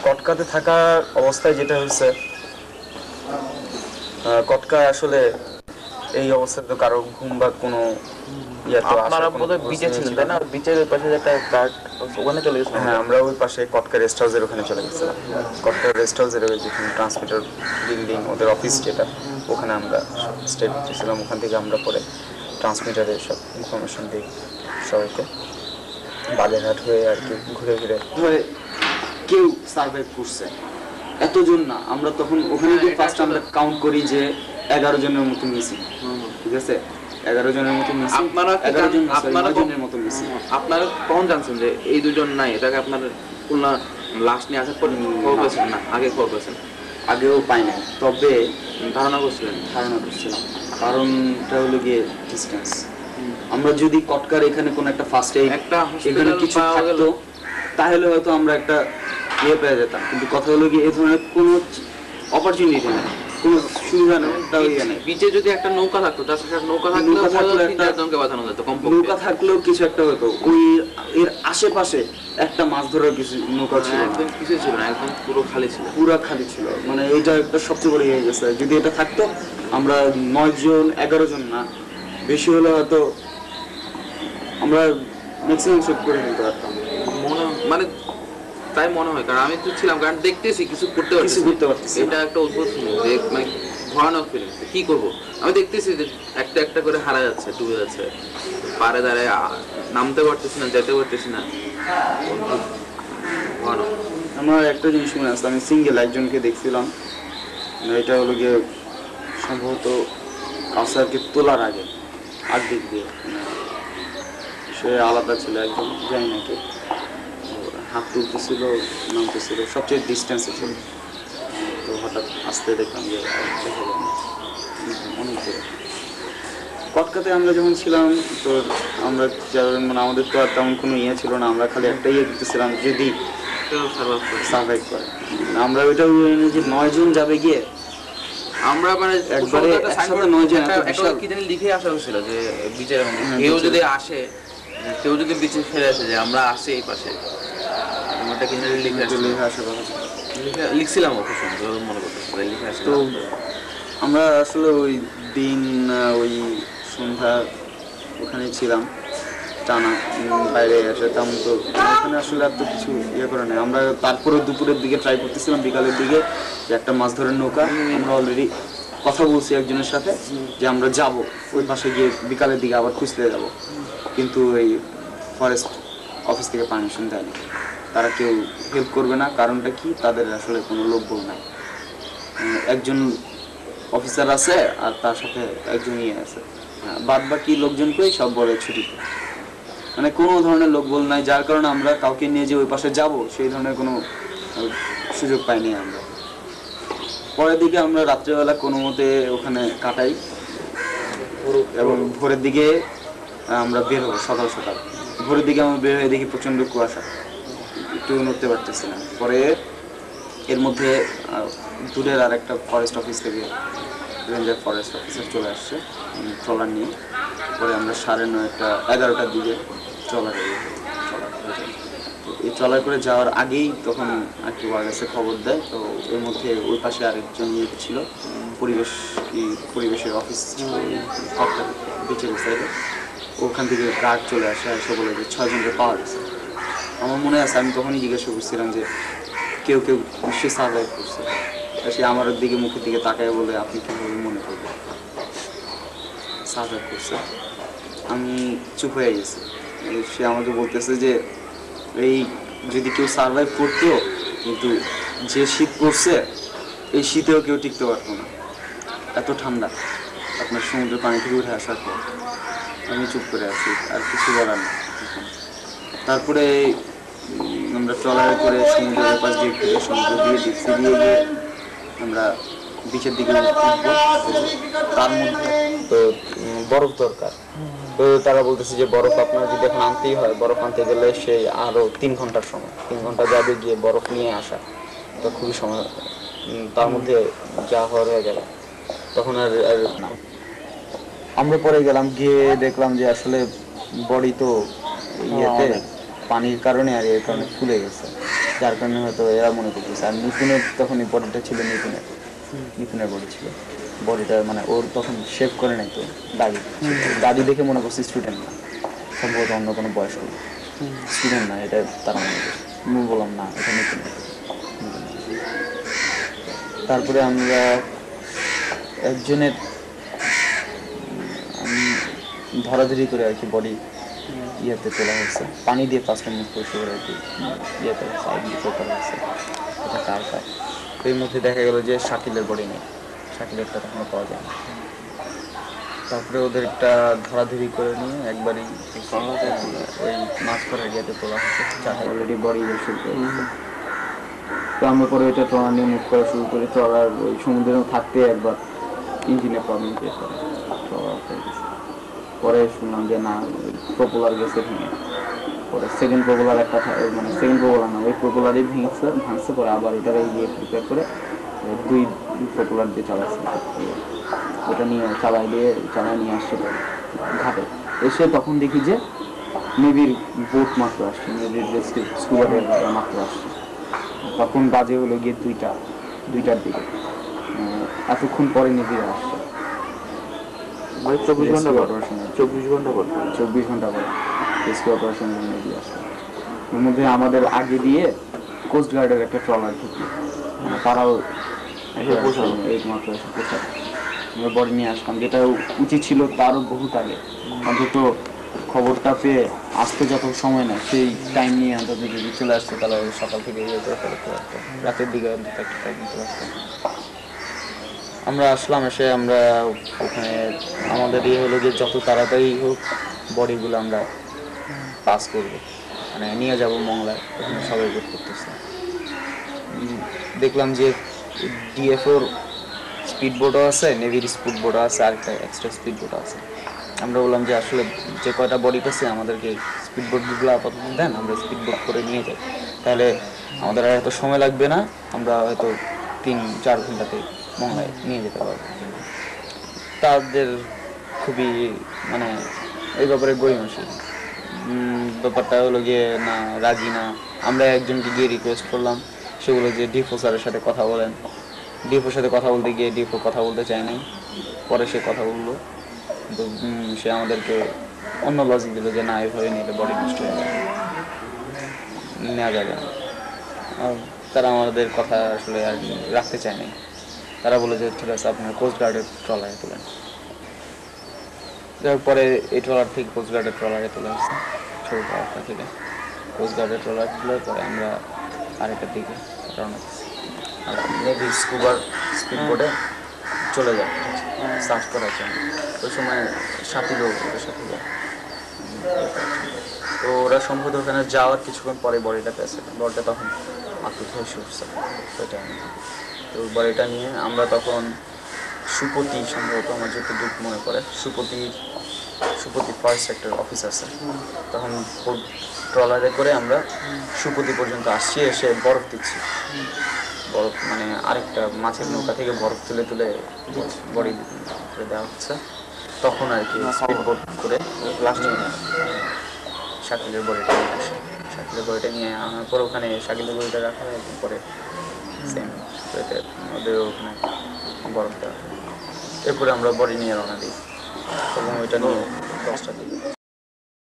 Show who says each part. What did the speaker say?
Speaker 1: কটকাতে থাকা অবস্থায় যেটা হয়েছে, কটকা আসলে এই অবস্থায় তো কারো ঘুম বা কোনো
Speaker 2: আপনারা বোধহয় বিচে ছিলেন তাই না? বিচের পাশে একটা গার্ড, ওখানে চলে গেছিলাম।
Speaker 1: হ্যাঁ, আমরা ওই পাশে কটকা রেস্ট হাউসের ওখানে চলে গেছিলাম। কটকা রেস্ট হাউসের ওই যেখানে ট্রান্সমিটার বিল্ডিং, ওদের অফিস যেটা, ওখানে আমরা স্টে করতেছিলাম। ওখান থেকে আমরা পরে ট্রান্সমিটারে সব ইনফরমেশন দিই সবাইকে। বাগেরহাট হয়ে আর কি ঘুরে ঘুরে
Speaker 3: ধরে কেউ সার্ভাইভ করছে, এতজন না। আমরা তখন ওখানে গিয়ে ফার্স্ট আমরা কাউন্ট করি যে 11 জনের মতো মিসিং। ঠিক আছে, 11 জনের মতো মিসিং।
Speaker 2: আপনারা
Speaker 3: 11 জন,
Speaker 2: আপনারা
Speaker 3: 9 জনের মতো মিসিং।
Speaker 2: আপনারা কখন জানছেন যে এই দুজন নাই? এটাকে আপনার খুলনা লাশ নিয়ে আসার পর খবর পেয়েছেন না আগে খবর পেয়েছেন?
Speaker 3: আগেও পাই নাই, তবে
Speaker 2: ধারণা করছিলেন?
Speaker 3: ধারণা করছিলাম। কারণটা হলো গিয়ে ডিস্টেন্স। আমরা যদি কটকার এখানে কোনো একটা ফার্স্ট এইড
Speaker 2: একটা
Speaker 3: এখানে কিছু থাকতো তাহলে হয়তো আমরা একটা ইয়ে পেয়ে যেতাম, কিন্তু কথা হলো গিয়ে এই ধরনের কোনো অপরচুনিটি নেই, কোনো সুবিধা নেই। তাও ইয়ে নেই।
Speaker 2: বিচে যদি একটা নৌকা থাকতো, তার সাথে নৌকা থাকলেও তিনজনকে বাঁচানো যেত কমপক্ষে।
Speaker 3: নৌকা থাকলেও কিছু একটা হতো। ওই এর আশেপাশে একটা মাছ ধরার কিছু নৌকা ছিল না,
Speaker 2: একদম কিছু ছিল না, একদম পুরো খালি ছিল।
Speaker 3: পুরা খালি ছিল। মানে এইটা একটা সবচেয়ে বড় হয়ে গেছে। যদি এটা থাকতো আমরা 9 জন 11 জন না, বেশি হলে হয়তো আমরা ম্যাক্সিমাম শুট করে নিতে পারতাম।
Speaker 2: মনে মানে তাই মনে হয়, কারণ আমি তো ছিলাম, কারণ দেখতেছি কিছু করতে
Speaker 3: কিছু করতে পারতেছি না।
Speaker 2: এটা একটা অদ্ভুত ফিলিং, যে মানে ভয়ানক ফিলিং। কি করবো আমি দেখতেছি যে একটা একটা করে হারা যাচ্ছে, ডুবে যাচ্ছে, পারে দাঁড়ায় নামতে পারতেছি না, যেতে পারতেছি না। ভয়ানক।
Speaker 3: আমার একটা জিনিস মনে আছে, আমি সিঙ্গেল একজনকে দেখছিলাম। এটা হলো গিয়ে সম্ভবত কাউসারকে তোলার আগে দিক দিয়ে, সে আলাদা ছিল একজন, জানি না কে। হাত তুলতেছিল, নামতেছিল, সবচেয়ে ডিস্টেন্সে ছিল। তো হঠাৎ আসতে দেখলাম যে দেখা যায় না, অনেক দূরে। কটকাতে আমরা যখন ছিলাম তো আমরা মানে আমাদের তো আর তেমন কোনো ইয়ে ছিল না, আমরা খালি একটা ইয়ে করতেছিলাম যদি সার্ভাইভ করে। আমরা ওইটা যে 9 জন যাবে গিয়ে,
Speaker 2: আমরা মানে
Speaker 3: একবারে একসাথে 9 জন
Speaker 2: কি জানি লিখে আসা হয়েছিল যে বিচের মধ্যে কেউ যদি আসে, কেউ যদি বিচে ফেলে আসে যে আমরা আসি এই পাশে, ওটা কি জানি লিখে আসা লিখছিলাম খুব সুন্দর মনে করতে লিখে আসে।
Speaker 3: তো আমরা আসলে ওই দিন ওই সন্ধ্যা ওখানে ছিলাম টানা, বাইরে এসে তেমন তো ওখানে আসলে আর তো কিছু ইয়ে করে নেই। আমরা তারপরে দুপুরের দিকে ট্রাই করতেছিলাম, বিকালের দিকে, যে একটা মাছ ধরার নৌকা। আমরা অলরেডি কথা বলছি একজনের সাথে যে আমরা যাব ওই পাশে গিয়ে বিকালের দিকে আবার খুঁজতে যাব, কিন্তু এই ফরেস্ট অফিস থেকে পারমিশন দেয়নি। তারা কেউ হেল্প করবে না। কারণটা কি, তাদের আসলে কোনো লোকবল নাই। একজন অফিসার আছে আর তার সাথে একজন ইয়ে আছে, বাদ বাকি লোকজনকেই সব বলে ছুটি। মানে কোনো ধরনের লোকবল নাই, যার কারণে আমরা কাউকে নিয়ে যে ওই পাশে যাব সেই ধরনের কোনো সুযোগ পাইনি আমরা। পরের দিকে আমরা রাত্রেবেলা কোনো মতে ওখানে কাটাই এবং ভোরের দিকে আমরা বের হবো। সকাল সকাল ভোরের দিকে আমরা বের হয়ে দেখি প্রচণ্ড কুয়াশা, একটু নড়তে পারতেছি না। পরে এর মধ্যে দূরের আর একটা ফরেস্ট অফিস থেকে রেঞ্জার ফরেস্ট অফিসার চলে আসছে ট্রলার নিয়ে। পরে আমরা 9:30 11টার দিকে ট্রলারে এই ট্রলার করে যাওয়ার আগেই তখন আর কি ওয়ার কাছে খবর দেয়। তো এর মধ্যে ওই পাশে আরেকজন ইয়ে ছিল, পরিবেশের অফিস বিচের সাইডে, ওখান থেকে গার্ড চলে আসে, এসে বলে যে 6 জনকে পাওয়া গেছে। আমার মনে আছে আমি তখনই জিজ্ঞাসা করছিলাম যে কেউ কেউ নিশ্চয়ই সার্ভাইভ করছে। সে আমার দিকে মুখের দিকে তাকায় বলে আপনি কীভাবে মনে করবেন সার্ভাইভ করছে? আমি চুপ হয়ে গেছি। সে আমাকে বলতেছে যে এই যদি কেউ সার্ভাইভ করতো, কিন্তু যে শীত পড়ছে এই শীতেও কেউ টিকতে পারতো না, এত ঠান্ডা আপনার সমুদ্রের পানি থেকে উঠে আসার পর। আমি চুপ করে আছি, আর কিছু বলার না। তারপরে আমরা ট্রলারে করে সমুদ্রের পাশ দিয়ে ঘুরে সমুদ্র দিয়ে ডিপসি দিয়ে গিয়ে আমরা বিচের দিকে উঠবো। তার মধ্যে
Speaker 1: তো বরফ দরকার। তো তারা বলতেছে যে বরফ আপনার যদি এখন আনতেই হয়, বরফ আনতে গেলে সেই আরও 3 ঘন্টার সময়, 3 ঘন্টা যাবে গিয়ে বরফ নিয়ে আসা, তো খুবই সময়। তার মধ্যে যা হয়ে গেল তখন আর আমরা পরে গেলাম, গিয়ে দেখলাম যে আসলে বডি তো ইয়েতে পানির কারণে আর এর কারণে ফুলে গেছে। তো যার কারণে হয়তো এরা মনে করতেছে। আর নিপুণের তখন এই বডিটা ছিল নিপুণের বডি ছিল, বডিটা মানে ওর তখন শেভ করে নাই তো, দাড়ি দেখে মনে করছে স্টুডেন্ট না, সম্ভবত অন্য কোনো বয়স্ক স্টুডেন্ট না, এটা তারা মনে করছে। আমি বললাম না, এটা নিপুণ। তারপরে আমরা একজনের ধরাধরি করে আর কি বডি ইয়েতে তোলা হয়েছে, পানি দিয়ে 5টা মিনিট পরিষ্কার করে আর কি ইয়েতে সাইড দিয়ে করা হয়েছে, এটা কার পায়। এর মধ্যে দেখা গেল যে শাকিলের বডি নেই, শাকিলেরটা তখনও পাওয়া যায় না। তারপরে ওদের একটা ধরাধরি করে নিয়ে একবারই ওই মাছ ধরার ইয়েতে তোলা হচ্ছে, যাতে অলরেডি বডি শুরু করে। তো আমরা পরে ওইটা ট্রলার নিয়ে মুভ করা শুরু করি। ট্রলার ওই সমুদ্রেও থাকতে একবার ইঞ্জিনে প্রবলেম ক্রিয়েট করে, ট্রলার হয়ে গেছে। পরে শুনলাম যে না, প্রপোলার গেছে ভেঙে। পরে সেকেন্ড প্রপোলার একটা মানে সেকেন্ড প্রপোলার না, ওই প্রপোলারই ভাঙছে। পরে আবার ওটার ইয়ে প্রিপেয়ার করে 2 প্রপোলার দিয়ে চালাচ্ছে, ওটা নিয়ে চালায় নিয়ে আসছে ঘাটে। এসে তখন দেখি যে নেভির বোট মাত্র আসছে, নেভির রেস্কিউ স্কুবা মাত্র আসছে। তখন বাজে হলো গিয়ে 2টার দিকে। এতক্ষণ পরে নেভিরা আসছে,
Speaker 2: 24 ঘন্টা পর
Speaker 1: 24 ঘন্টা পরে রেস্কিউ অপারেশনের জন্য নেভি আসছে। এর মধ্যে আমাদের আগে দিয়ে কোস্ট গার্ডের একটা ট্রলার ঢুকি, তারাও এইমাত্র এসে পৌঁছায়। আমরা বডি নিয়ে আসলাম, যেটা উচিত ছিল তারও বহুত আগে। অন্তত খবরটা পেয়ে আসতে যত সময় নেয় সেই টাইম নিয়ে অন্তত যদি চলে আসছে, তাহলে সকাল থেকে ইয়ে করে ফেলতে পারতো, রাতের দিকে অন্তত একটা টাইম চলে আসতো। আমরা আসলাম, এসে আমরা ওখানে আমাদের ইয়ে হলো যে যত তাড়াতাড়ি হোক বডিগুলো আমরা পাস করবো, মানে নিয়ে যাব মংলায়। ওখানে সবাই ওয়েট করতেছে। দেখলাম যে ডিএফওর স্পিড বোটও আছে, নেভির স্পিড বোটও আছে, আরেকটা এক্সট্রা স্পিড বোটও আছে। আমরা বললাম যে আসলে যে কয়টা বডি করছে আমাদেরকে স্পিড বোটগুলো আপাতত দেন, আমরা স্পিড বোট করে নিয়ে যাই, তাহলে আমাদের আর এত সময় লাগবে না, আমরা হয়তো 3-4 ঘন্টাতে মংলায় নিয়ে যেতে পারবো। তাদের খুবই মানে এই ব্যাপারে গড়িমসি। ব্যাপারটা হলো গিয়ে না, রাজি না। আমরা একজনকে গিয়ে রিকোয়েস্ট করলাম, সেগুলো যে ডিফো স্যারের সাথে কথা বলেন। ডিফোর সাথে কথা বলতে গিয়ে ডিফো কথা বলতে চায় নাই। পরে সে কথা বললো, কিন্তু সে আমাদেরকে অন্য লজিক দিল যে না, এভাবে নিলে বডি নষ্ট হয়ে যাবে, নেওয়া যাবে না। তারা আমাদের কথা আসলে আর রাখতে চায় নাই। তারা বলে যে ঠিক আছে, আপনার কোস্ট গার্ডের ট্রলারে তোলেন। যার পরে এই ট্রলার থেকে কোস্ট গার্ডের ট্রলারে তোলা হচ্ছে, ছোটো ট্রলারটা থেকে কোস্ট গার্ডের ট্রলার তোলার পরে আমরা আরেকটার দিকে রওনা দিচ্ছি। আর নেভি স্কুবার স্পিড বোটে চলে যায় সার্চ করার জন্য। ওই সময় সাথীরাও ওদের সাথে যায়। তো ওরা সম্ভবত ওখানে যাওয়ার কিছুক্ষণ পরে বডিটা পেয়েছে, বডিটা তখন মাত্র ধসে উঠছে। ওইটা তো বডিটা নিয়ে আমরা তখন সুপতি, সম্ভবত আমার যতটুকু মনে পড়ে, সুপতি ফার্স্ট সেক্টর অফিস আছে, তখন ট্রলারে করে আমরা সুপতি পর্যন্ত আসছি। এসে বরফ দিচ্ছি, বরফ মানে আরেকটা মাছের নৌকা থেকে বরফ তুলে বডি করে দেওয়া হচ্ছে। তখন আর কি স্পিড বোট করে শাকিলের বডিটা নিয়ে আসে। শাকিলের বডিটা নিয়ে আনার পর ওখানে শাকিলের বডিটা রাখা হয়, পরে সেম ওদের ওখানে বরফ দেওয়া হয়। এরপরে আমরা বডি নিয়ে রওনা দিই এবং ওইটা নিয়ে 10টা দিই।